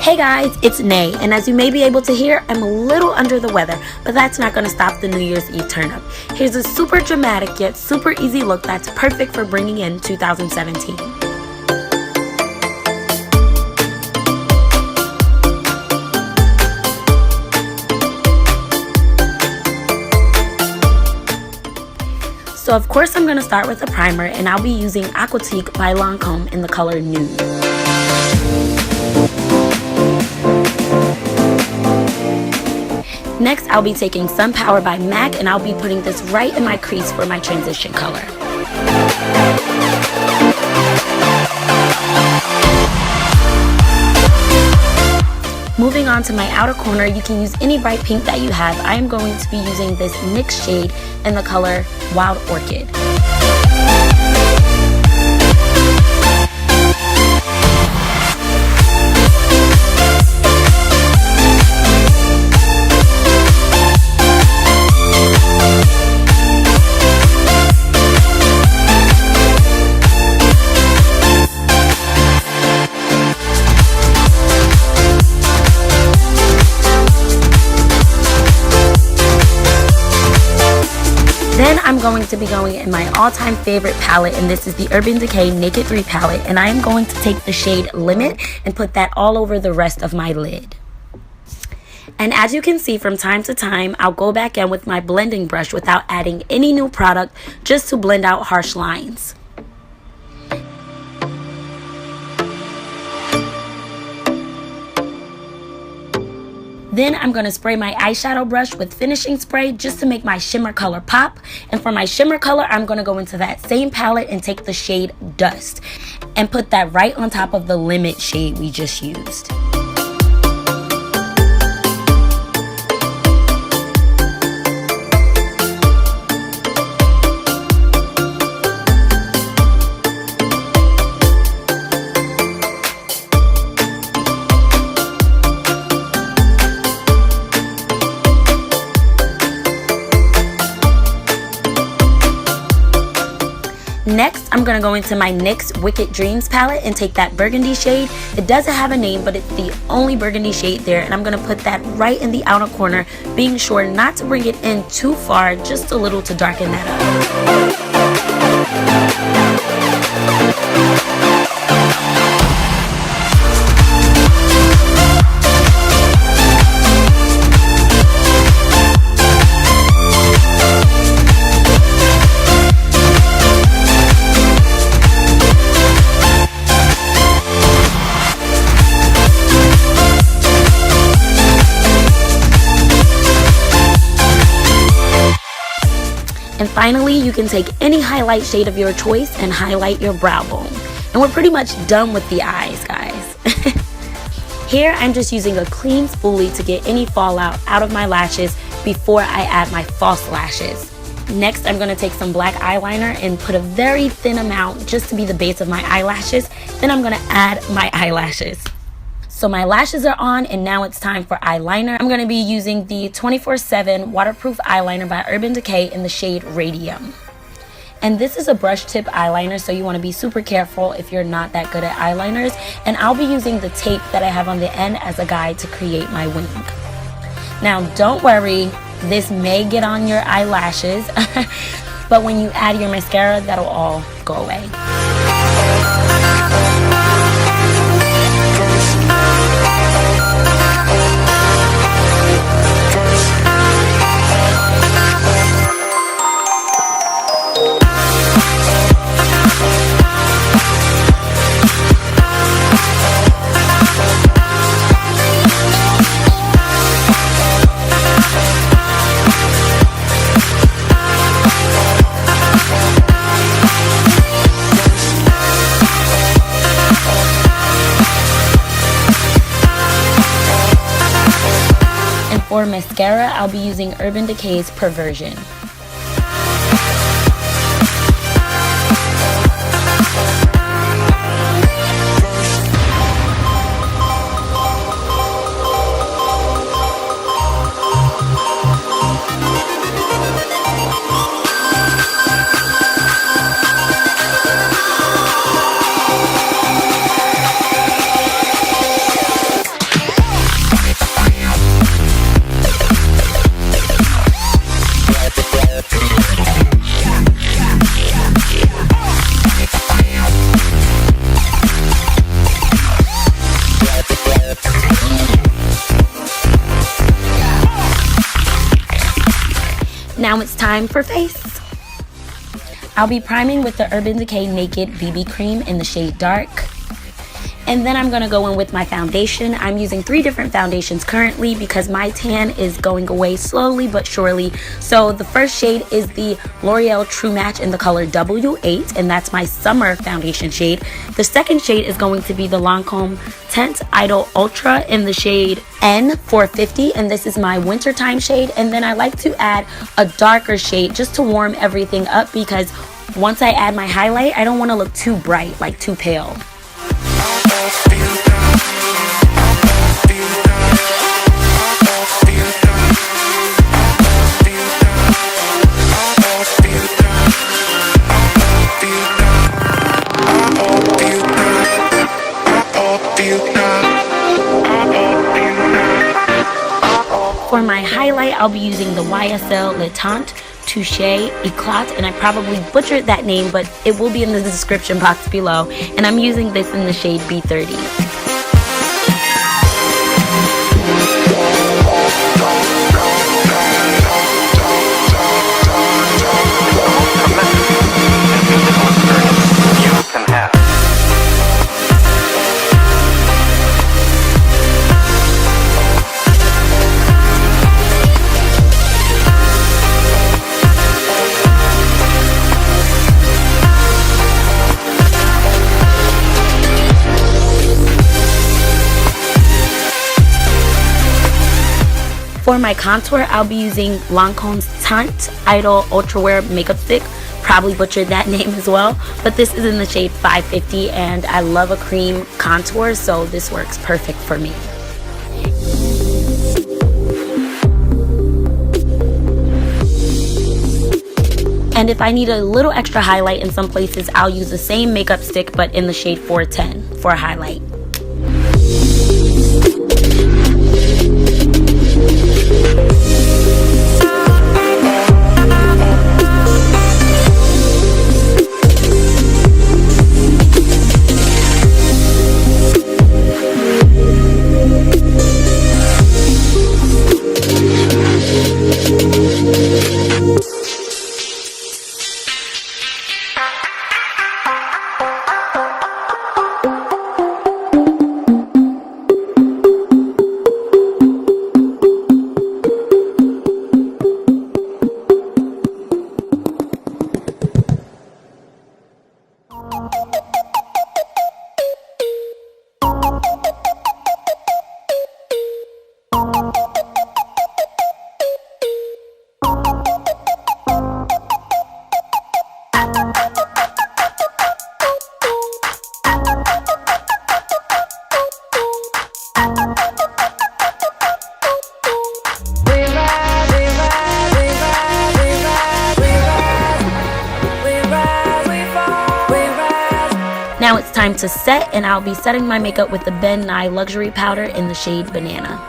Hey guys, it's Nae, and as you may be able to hear, I'm a little under the weather, but that's not going to stop the New Year's Eve turn up. Here's a super dramatic yet super easy look that's perfect for bringing in 2017. So of course I'm going to start with a primer, and I'll be using Aquatique by Lancome in the color Nude. Next, I'll be taking Sun Power by MAC, and I'll be putting this right in my crease for my transition color. Moving on to my outer corner, you can use any bright pink that you have. I am going to be using this NYX shade in the color Wild Orchid. Then I'm going to be going in my all-time favorite palette, and this is the Urban Decay Naked 3 palette, and I am going to take the shade Limit and put that all over the rest of my lid. And as you can see, from time to time, I'll go back in with my blending brush without adding any new product, just to blend out harsh lines. Then I'm going to spray my eyeshadow brush with finishing spray just to make my shimmer color pop. And for my shimmer color, I'm going to go into that same palette and take the shade Dust and put that right on top of the Limit shade we just used. Next, I'm going to go into my NYX Wicked Dreams palette and take that burgundy shade. It doesn't have a name, but it's the only burgundy shade there, and I'm going to put that right in the outer corner, being sure not to bring it in too far, just a little to darken that up. And finally, you can take any highlight shade of your choice and highlight your brow bone. And we're pretty much done with the eyes, guys. Here, I'm just using a clean spoolie to get any fallout out of my lashes before I add my false lashes. Next, I'm going to take some black eyeliner and put a very thin amount just to be the base of my eyelashes. Then I'm going to add my eyelashes. So my lashes are on, and now it's time for eyeliner. I'm going to be using the 24/7 waterproof eyeliner by Urban Decay in the shade Radium. And this is a brush tip eyeliner, so you want to be super careful if you're not that good at eyeliners. And I'll be using the tape that I have on the end as a guide to create my wing. Now don't worry, this may get on your eyelashes, but when you add your mascara, that'll all go away. For mascara, I'll be using Urban Decay's Perversion. time for face. I'll be priming with the Urban Decay Naked BB Cream in the shade Dark. And then I'm going to go in with my foundation. I'm using 3 different foundations currently because my tan is going away slowly but surely. So the first shade is the L'Oreal True Match in the color W8, and that's my summer foundation shade. The second shade is going to be the Lancome Tint Idol Ultra in the shade N450, and this is my wintertime shade. And then I like to add a darker shade just to warm everything up, because once I add my highlight, I don't want to look too bright, like too pale. For my highlight, I'll be using the YSL Le Teint Touche Eclat, and I probably butchered that name, but it will be in the description box below. And I'm using this in the shade B30. For my contour, I'll be using Lancome's Tint Idol Ultra Wear Makeup Stick. Probably butchered that name as well, but this is in the shade 550, and I love a cream contour, so this works perfect for me. And if I need a little extra highlight in some places, I'll use the same makeup stick but in the shade 410 for a highlight. Now it's time to set, and I'll be setting my makeup with the Ben Nye Luxury Powder in the shade Banana.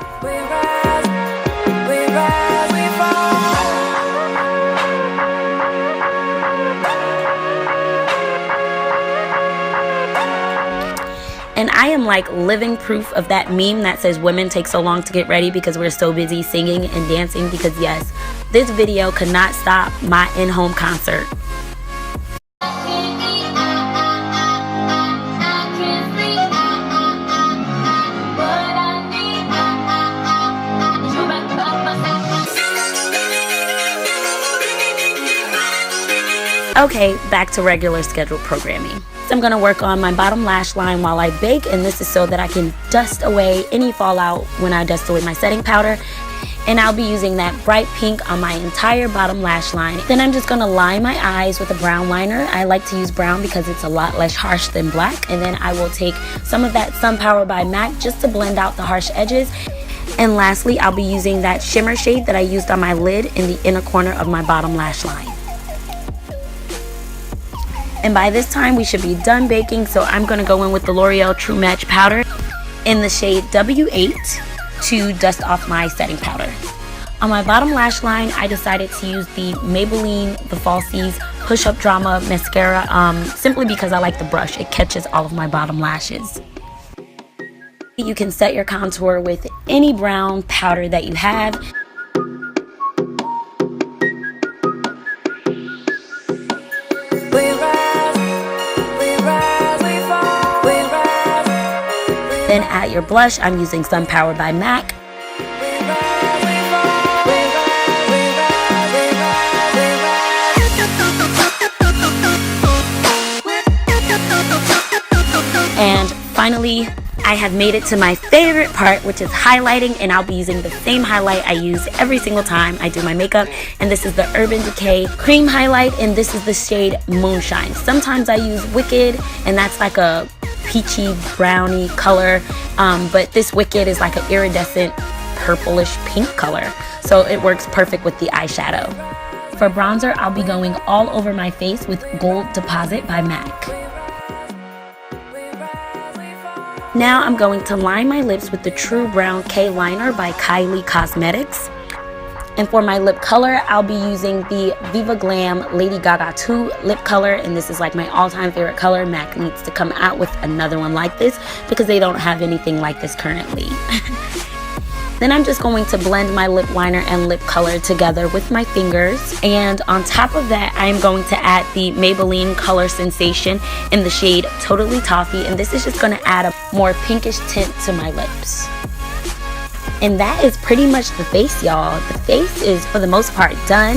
And I am like living proof of that meme that says women take so long to get ready because we're so busy singing and dancing, because yes, this video could not stop my in-home concert. Okay, back to regular scheduled programming. So I'm going to work on my bottom lash line while I bake, and this is so that I can dust away any fallout when I dust away my setting powder. And I'll be using that bright pink on my entire bottom lash line. Then I'm just going to line my eyes with a brown liner. I like to use brown because it's a lot less harsh than black. And then I will take some of that Sun Power by MAC just to blend out the harsh edges. And lastly, I'll be using that shimmer shade that I used on my lid in the inner corner of my bottom lash line. And by this time, we should be done baking, so I'm going to go in with the L'Oreal True Match powder in the shade W8 to dust off my setting powder. On my bottom lash line, I decided to use the Maybelline The Falsies Push Up Drama Mascara, simply because I like the brush. It catches all of my bottom lashes. You can set your contour with any brown powder that you have. Then add your blush. I'm using Sun Power by MAC. And finally, I have made it to my favorite part, which is highlighting, and I'll be using the same highlight I use every single time I do my makeup, and this is the Urban Decay Cream Highlight, and this is the shade Moonshine. Sometimes I use Wicked, and that's like a peachy brownie color, but this Wicked is like an iridescent purplish pink color, so it works perfect with the eyeshadow. For bronzer, I'll be going all over my face with Gold Deposit by MAC. Now I'm going to line my lips with the True Brown K-Liner by Kylie Cosmetics. And for my lip color, I'll be using the Viva Glam Lady Gaga 2 lip color, and this is like my all-time favorite color. MAC needs to come out with another one like this because they don't have anything like this currently. Then I'm just going to blend my lip liner and lip color together with my fingers. And on top of that, I'm going to add the Maybelline Color Sensation in the shade Totally Toffee. And this is just going to add a more pinkish tint to my lips. And that is pretty much the face, y'all. The face is, for the most part, done.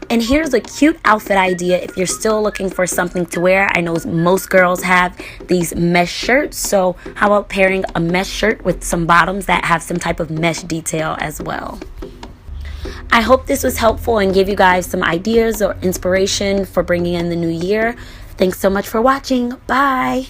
And here's a cute outfit idea if you're still looking for something to wear. I know most girls have these mesh shirts, so how about pairing a mesh shirt with some bottoms that have some type of mesh detail as well. I hope this was helpful and gave you guys some ideas or inspiration for bringing in the new year. Thanks so much for watching. Bye!